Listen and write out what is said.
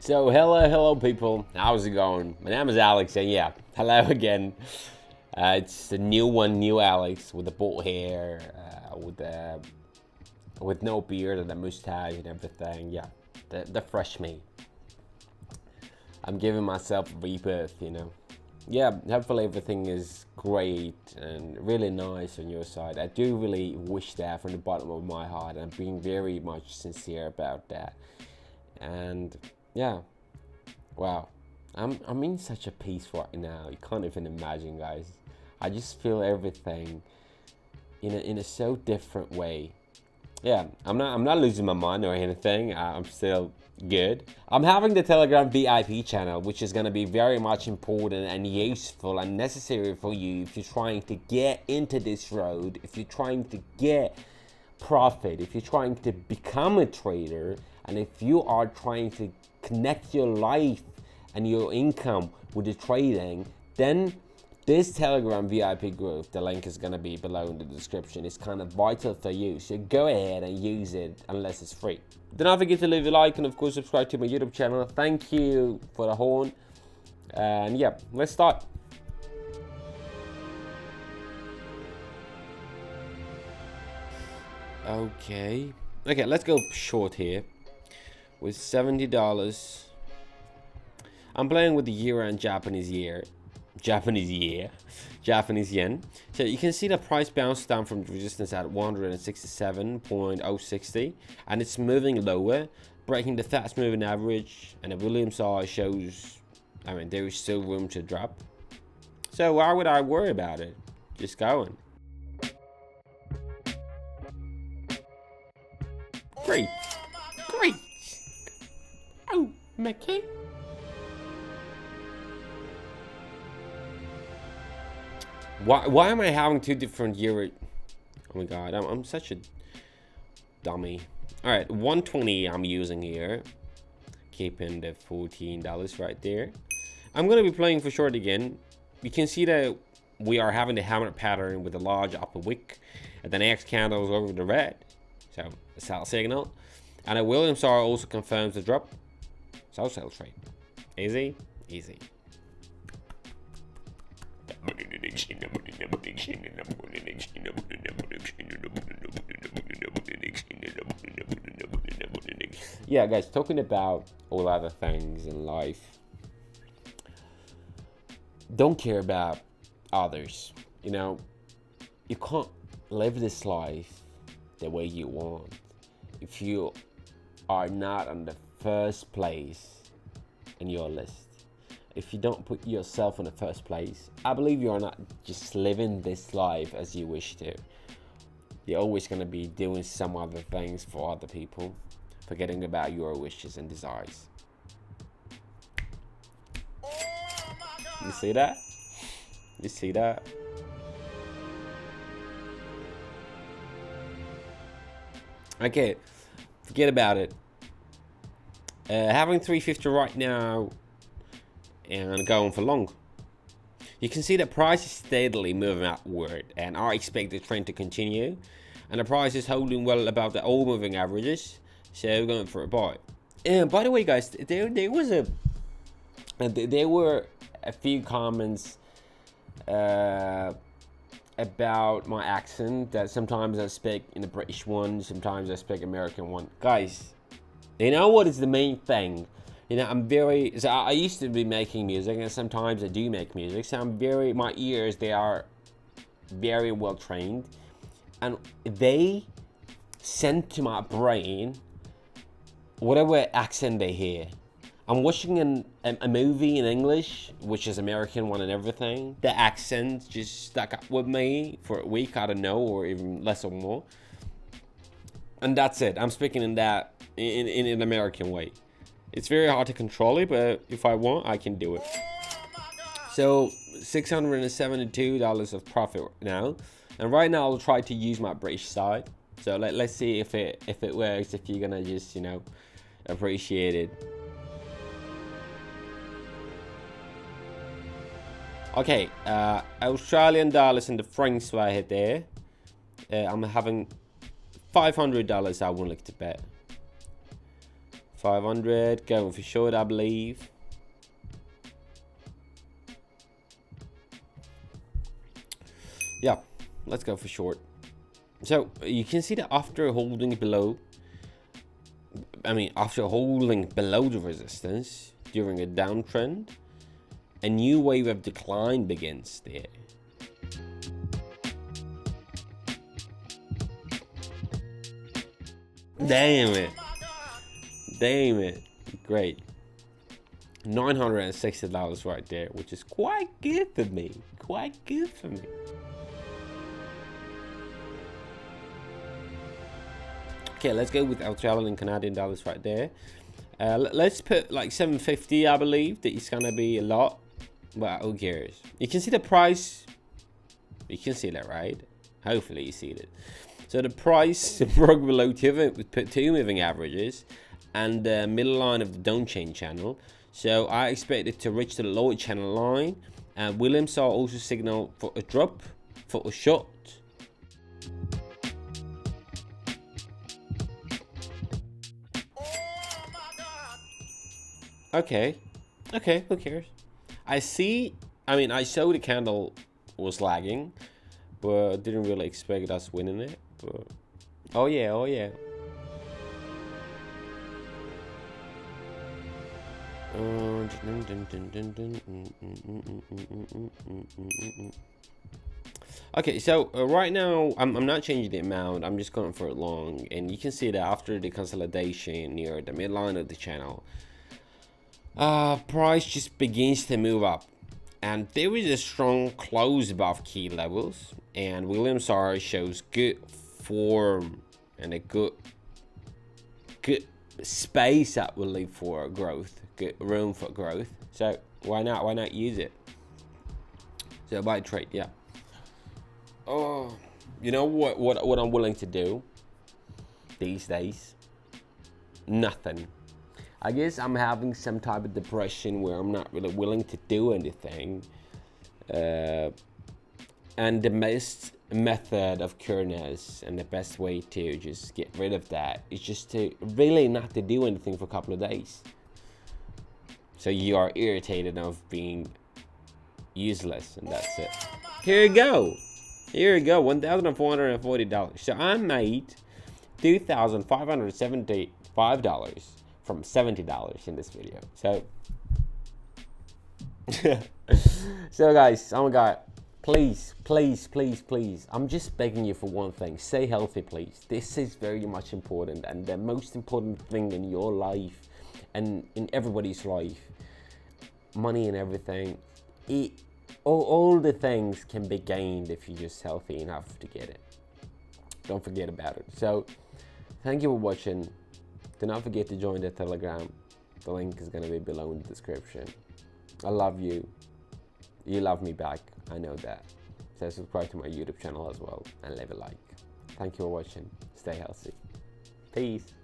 So hello people, how's it going? My name is Alex, and yeah, hello again. It's the new Alex with the bald hair, with no beard and a mustache and everything. Yeah, the fresh me. I'm giving myself a rebirth, Yeah, hopefully everything is great and really nice on your side. I do really wish that from the bottom of my heart. I'm being very much sincere about that. And yeah, wow, I'm in such a peace right now. You can't even imagine, guys. I just feel everything in a so different way. Yeah, I'm not losing my mind or anything. I'm still good. I'm having the Telegram VIP channel, which is going to be very much important and useful and necessary for you if you're trying to get into this road, if you're trying to get profit, if you're trying to become a trader, and if you are trying to connect your life and your income with the trading, then this Telegram VIP group, the link is going to be below in the description. It's kind of vital for you, so go ahead and use it unless it's free. Do not forget to leave a like and of course subscribe to my YouTube channel. Thank you for the horn. And yeah, let's start. Okay, let's go short here with $70. I'm playing with the euro and Japanese yen. So you can see the price bounced down from resistance at 167.060, and it's moving lower, breaking the fast moving average, and the Williams R shows, there is still room to drop. So why would I worry about it? Just going. Great. Oh, Mickey. Why am I having two different euro? Oh my god, I'm such a dummy. Alright, 120 I'm using here. Keeping the $14 right there. I'm gonna be playing for short again. You can see that we are having the hammer pattern with a large upper wick, and the next candle is over the red. So a sell signal. And a Williams R also confirms the drop. So sell trade. Easy. Yeah, guys, talking about all other things in life, don't care about others. You can't live this life the way you want if you are not on the first place in your list. If you don't put yourself in the first place, I believe you are not just living this life as you wish to. You're always going to be doing some other things for other people, forgetting about your wishes and desires. You see that? Okay, forget about it. Having 350 right now and going for long. You can see the price is steadily moving upward, and I expect the trend to continue, and the price is holding well above the all moving averages, so we're going for a buy. And by the way, guys, there were a few comments about my accent, that sometimes I speak in the British one, sometimes I speak American one. Guys, you know what is the main thing? I used to be making music, and sometimes I do make music, so my ears, they are very well trained, and they send to my brain whatever accent they hear. I'm watching a movie in English, which is American one and everything. The accent just stuck up with me for a week, I don't know, or even less or more. And that's it. I'm speaking in that, in an American way. It's very hard to control it, but if I want, I can do it. So $672 of profit now, and right now I'll try to use my British side. So let's see if it works. If you're gonna just appreciate it. Okay, Australian dollars and the francs right there. I'm having $500 I would like to bet. 500, going for short, I believe. Yeah, let's go for short. So you can see that after holding below, after holding below the resistance during a downtrend, a new wave of decline begins there. Damn it. Great. $960 right there, which is quite good for me. Okay, let's go with our traveling Canadian dollars right there. Let's put like 750, I believe. That is gonna be a lot, but who cares? You can see the price. You can see that, right? Hopefully you see it. So the price broke below two moving averages and the middle line of the downtrend channel. So I expect it to reach the lower channel line. And Williams saw also signal for a drop, for a short. Okay, who cares? I saw the candle was lagging, but didn't really expect us winning it. But oh yeah. Okay, so right now I'm not changing the amount. I'm just going for it long, and you can see that after the consolidation near the midline of the channel, price just begins to move up, and there is a strong close above key levels, and Williams R shows good form and a good space that will leave for growth, good room for growth. So why not use it? So buy trade, yeah. Oh, you know what I'm willing to do these days? Nothing. I guess I'm having some type of depression where I'm not really willing to do anything. And the best method of cureness and the best way to just get rid of that is just to really not to do anything for a couple of days. So you are irritated of being useless, and that's it. Here you go, $1,440. So I made $2,575 from $70 in this video. So so guys, oh my god, please, I'm just begging you for one thing: stay healthy, please. This is very much important, and the most important thing in your life and in everybody's life. Money and everything, all the things can be gained if you're just healthy enough to get it. Don't forget about it. So thank you for watching. Do not forget to join the Telegram. The link is going to be below in the description. I love you. You love me back. I know that. So subscribe to my YouTube channel as well and leave a like. Thank you for watching. Stay healthy. Peace.